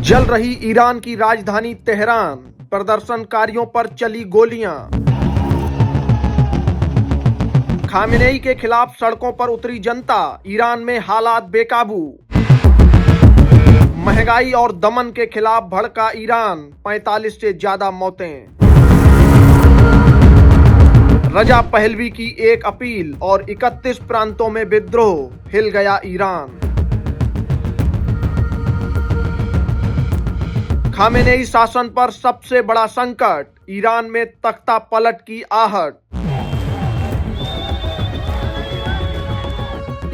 जल रही ईरान की राजधानी तेहरान, प्रदर्शनकारियों पर चली गोलियां। खामेनेई के खिलाफ सड़कों पर उतरी जनता, ईरान में हालात बेकाबू। महंगाई और दमन के खिलाफ भड़का ईरान, 45 से ज्यादा मौतें। रजा पहलवी की एक अपील और 31 प्रांतों में विद्रोह, हिल गया ईरान। खामेनेई शासन पर सबसे बड़ा संकट, ईरान में तख्ता पलट की आहट।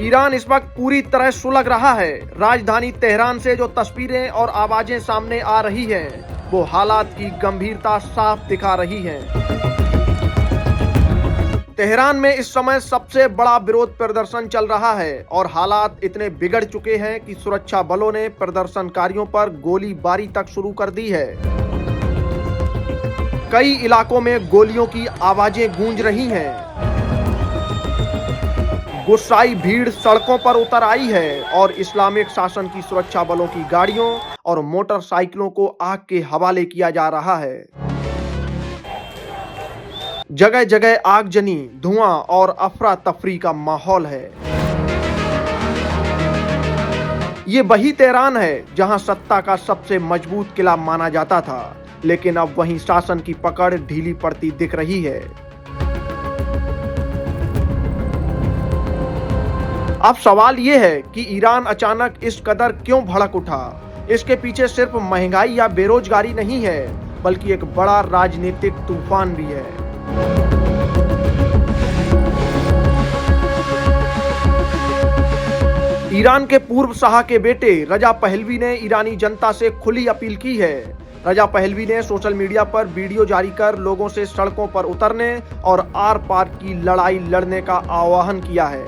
ईरान इस वक्त पूरी तरह सुलग रहा है। राजधानी तेहरान से जो तस्वीरें और आवाजें सामने आ रही हैं, वो हालात की गंभीरता साफ दिखा रही हैं। तेहरान में इस समय सबसे बड़ा विरोध प्रदर्शन चल रहा है और हालात इतने बिगड़ चुके हैं कि सुरक्षा बलों ने प्रदर्शनकारियों पर गोलीबारी तक शुरू कर दी है। कई इलाकों में गोलियों की आवाजें गूंज रही हैं। गुस्साई भीड़ सड़कों पर उतर आई है और इस्लामिक शासन की सुरक्षा बलों की गाड़ियों और मोटरसाइकिलों को आग के हवाले किया जा रहा है। जगह जगह आगजनी, धुआं और अफरा तफरी का माहौल है। ये वही तेहरान है जहां सत्ता का सबसे मजबूत किला माना जाता था, लेकिन अब वहीं शासन की पकड़ ढीली पड़ती दिख रही है। अब सवाल ये है कि ईरान अचानक इस कदर क्यों भड़क उठा। इसके पीछे सिर्फ महंगाई या बेरोजगारी नहीं है, बल्कि एक बड़ा राजनीतिक तूफान भी है। ईरान के पूर्व शाह के बेटे रजा पहलवी ने ईरानी जनता से खुली अपील की है। रजा पहलवी ने सोशल मीडिया पर वीडियो जारी कर लोगों से सड़कों पर उतरने और आर पार की लड़ाई लड़ने का आह्वान किया है।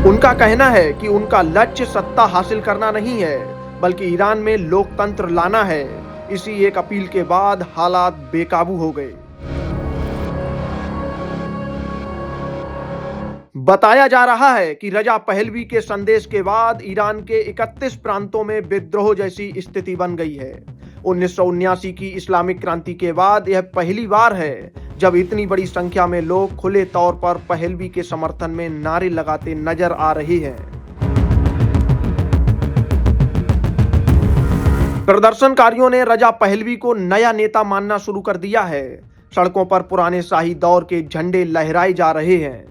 उनका कहना है कि उनका लक्ष्य सत्ता हासिल करना नहीं है, बल्कि ईरान में लोकतंत्र लाना है। इसी एक अपील के बाद हालात बेकाबू हो गए। बताया जा रहा है कि रजा पहलवी के संदेश के बाद ईरान के 31 प्रांतों में विद्रोह जैसी स्थिति बन गई है। 1979 की इस्लामिक क्रांति के बाद यह पहली बार है जब इतनी बड़ी संख्या में लोग खुले तौर पर पहलवी के समर्थन में नारे लगाते नजर आ रहे हैं। प्रदर्शनकारियों ने रजा पहलवी को नया नेता मानना शुरू कर दिया है। सड़कों पर पुराने शाही दौर के झंडे लहराए जा रहे हैं।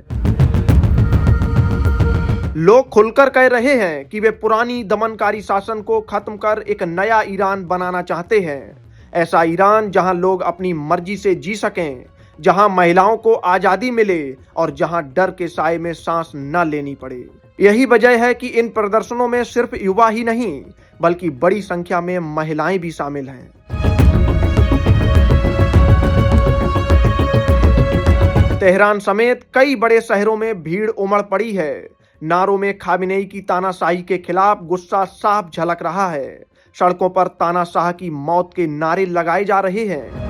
लोग खुलकर कह रहे हैं कि वे पुरानी दमनकारी शासन को खत्म कर एक नया ईरान बनाना चाहते हैं। ऐसा ईरान जहां लोग अपनी मर्जी से जी सकें, जहां महिलाओं को आजादी मिले और जहां डर के साए में सांस न लेनी पड़े। यही वजह है कि इन प्रदर्शनों में सिर्फ युवा ही नहीं, बल्कि बड़ी संख्या में महिलाएं भी शामिल हैं। तेहरान समेत कई बड़े शहरों में भीड़ उमड़ पड़ी है। नारों में खामेनेई की तानाशाही के खिलाफ गुस्सा साफ झलक रहा है। सड़कों पर तानाशाह की मौत के नारे लगाए जा रहे हैं।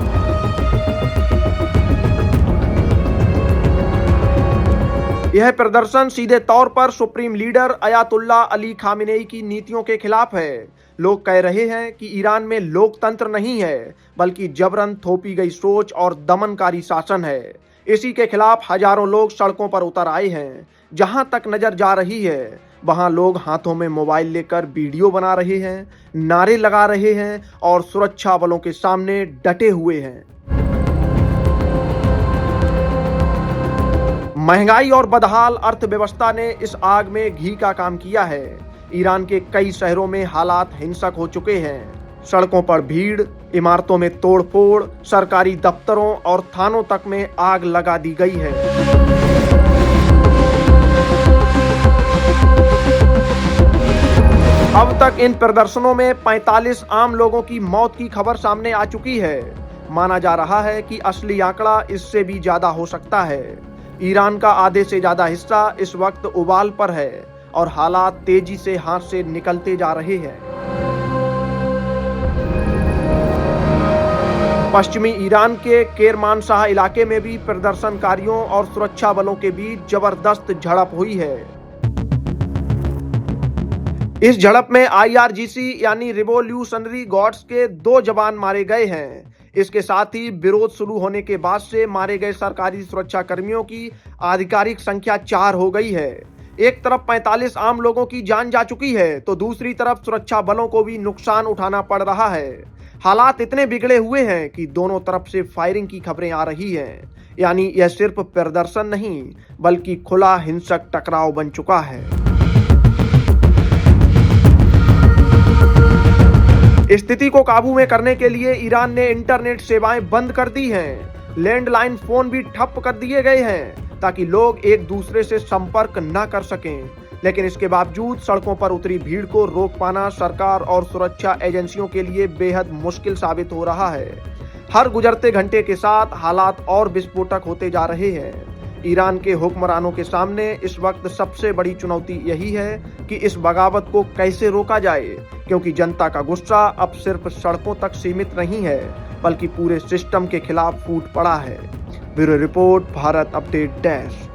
यह प्रदर्शन सीधे तौर पर supreme leader Ayatollah Ali Khamenei की नीतियों के खिलाफ है। लोग कह रहे हैं कि ईरान में लोकतंत्र नहीं है, बल्कि जबरन थोपी गई सोच और दमनकारी शासन है। इसी के खिलाफ हजारों लोग सड़कों पर उतर आए हैं। जहां तक नजर जा रही है, वहां लोग हाथों में मोबाइल लेकर वीडियो बना रहे हैं, नारे लगा रहे हैं और सुरक्षा बलों के सामने डटे हुए हैं। महंगाई और बदहाल अर्थव्यवस्था ने इस आग में घी का काम किया है। ईरान के कई शहरों में हालात हिंसक हो चुके हैं। सड़कों पर भीड़, इमारतों में तोड़फोड़, सरकारी दफ्तरों और थानों तक में आग लगा दी गई है। अब तक इन प्रदर्शनों में 45 आम लोगों की मौत की खबर सामने आ चुकी है। माना जा रहा है कि असली आंकड़ा इससे भी ज्यादा हो सकता है। ईरान का आधे से ज्यादा हिस्सा इस वक्त उबाल पर है और हालात तेजी से हाथ से निकलते जा रहे हैं। पश्चिमी ईरान के केरमानशाह इलाके में भी प्रदर्शनकारियों और सुरक्षा बलों के बीच जबरदस्त झड़प हुई है। इस झड़प में आईआरजीसी यानी रिवोल्यूशनरी गार्ड्स के 2 जवान मारे गए हैं। इसके साथ ही विरोध शुरू होने के बाद से मारे गए सरकारी सुरक्षा कर्मियों की आधिकारिक संख्या 4 हो गई है। एक तरफ 45 आम लोगों की जान जा चुकी है, तो दूसरी तरफ सुरक्षा बलों को भी नुकसान उठाना पड़ रहा है। हालात इतने बिगड़े हुए हैं कि दोनों तरफ से फायरिंग की खबरें आ रही हैं। यानी यह सिर्फ प्रदर्शन नहीं, बल्कि खुला हिंसक टकराव बन चुका है। स्थिति को काबू में करने के लिए ईरान ने इंटरनेट सेवाएं बंद कर दी हैं। लैंडलाइन फोन भी ठप कर दिए गए हैं ताकि लोग एक दूसरे से संपर्क न कर सकें। लेकिन इसके बावजूद सड़कों पर उतरी भीड़ को रोक पाना सरकार और सुरक्षा एजेंसियों के लिए बेहद मुश्किल साबित हो रहा है। हर गुजरते घंटे के साथ हालात और विस्फोटक होते जा रहे हैं। ईरान के हुक्मरानों के सामने इस वक्त सबसे बड़ी चुनौती यही है कि इस बगावत को कैसे रोका जाए, क्योंकि जनता का गुस्सा अब सिर्फ सड़कों तक सीमित नहीं है, बल्कि पूरे सिस्टम के खिलाफ फूट पड़ा है। Bureau report, Bharat update desk.